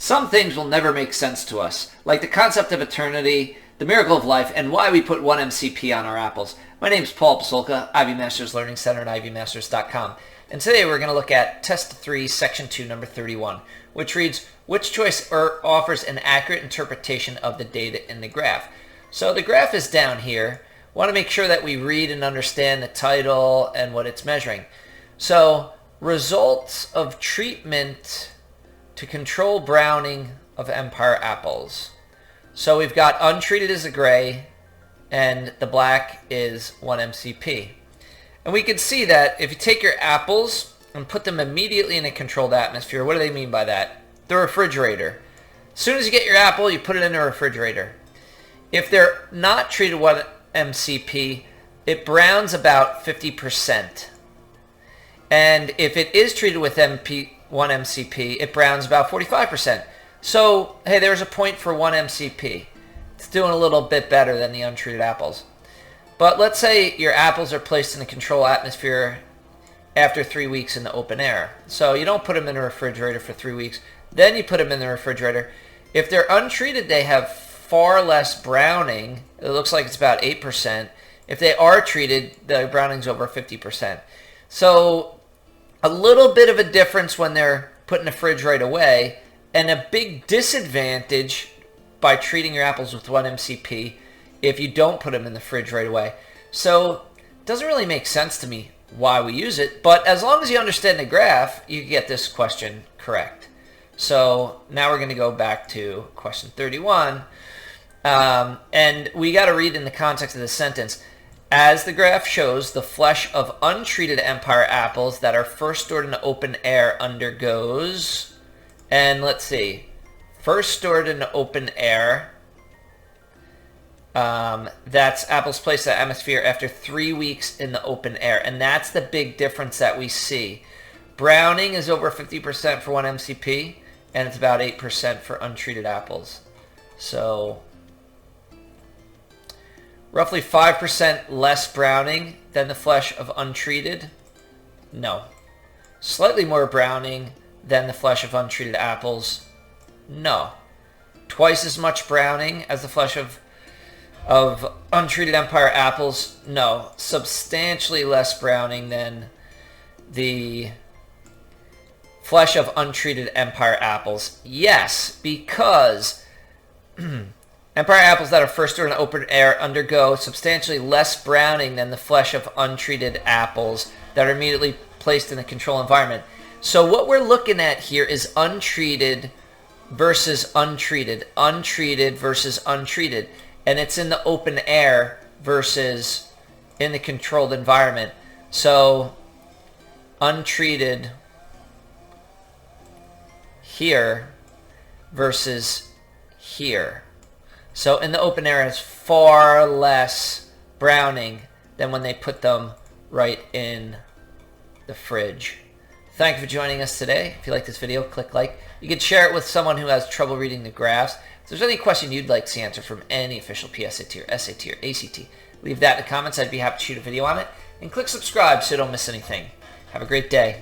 Some things will never make sense to us, like the concept of eternity, the miracle of life, and why we put 1 MCP on our apples. My name is Paul Pasolka, Ivy Masters Learning Center at ivymasters.com. And today we're going to look at Test 3, Section 2, number 31, which reads, which choice offers an accurate interpretation of the data in the graph? So the graph is down here. Want to make sure that we read and understand the title and what it's measuring. So, results of treatment to control browning of Empire apples. So we've got untreated as a gray, and the black is 1 MCP. And we can see that if you take your apples and put them immediately in a controlled atmosphere, what do they mean by that? The refrigerator. As soon as you get your apple, you put it in the refrigerator. If they're not treated 1 MCP, it browns about 50%. And if it is treated with 1 MCP, it browns about 45%. So, hey, there's a point for 1 MCP. It's doing a little bit better than the untreated apples. But let's say your apples are placed in a controlled atmosphere after 3 weeks in the open air. So you don't put them in a refrigerator for 3 weeks. Then you put them in the refrigerator. If they're untreated, they have far less browning. It looks like it's about 8%. If they are treated, the browning's over 50%. So a little bit of a difference when they're put in the fridge right away, and a big disadvantage by treating your apples with 1 MCP if you don't put them in the fridge right away. So it doesn't really make sense to me why we use it, but as long as you understand the graph, you get this question correct. So now we're going to go back to question 31, and we got to read in the context of the sentence. As the graph shows, the flesh of untreated Empire apples that are first stored in the open air undergoes, and let's see, first stored in the open air, that's apples placed in the atmosphere after 3 weeks in the open air, and that's the big difference that we see. Browning is over 50% for 1 MCP, and it's about 8% for untreated apples. So roughly 5% less browning than the flesh of untreated? No. Slightly more browning than the flesh of untreated apples? No. Twice as much browning as the flesh of untreated Empire apples? No. Substantially less browning than the flesh of untreated Empire apples? Yes, because Empire apples that are first stored in open air undergo substantially less browning than the flesh of untreated apples that are immediately placed in a controlled environment. So what we're looking at here is untreated versus untreated, untreated versus untreated, and it's in the open air versus in the controlled environment. So untreated here versus here. So in the open air, it's far less browning than when they put them right in the fridge. Thank you for joining us today. If you like this video, click like. You can share it with someone who has trouble reading the graphs. If there's any question you'd like to see answered from any official PSAT or SAT or ACT, leave that in the comments. I'd be happy to shoot a video on it. And click subscribe so you don't miss anything. Have a great day.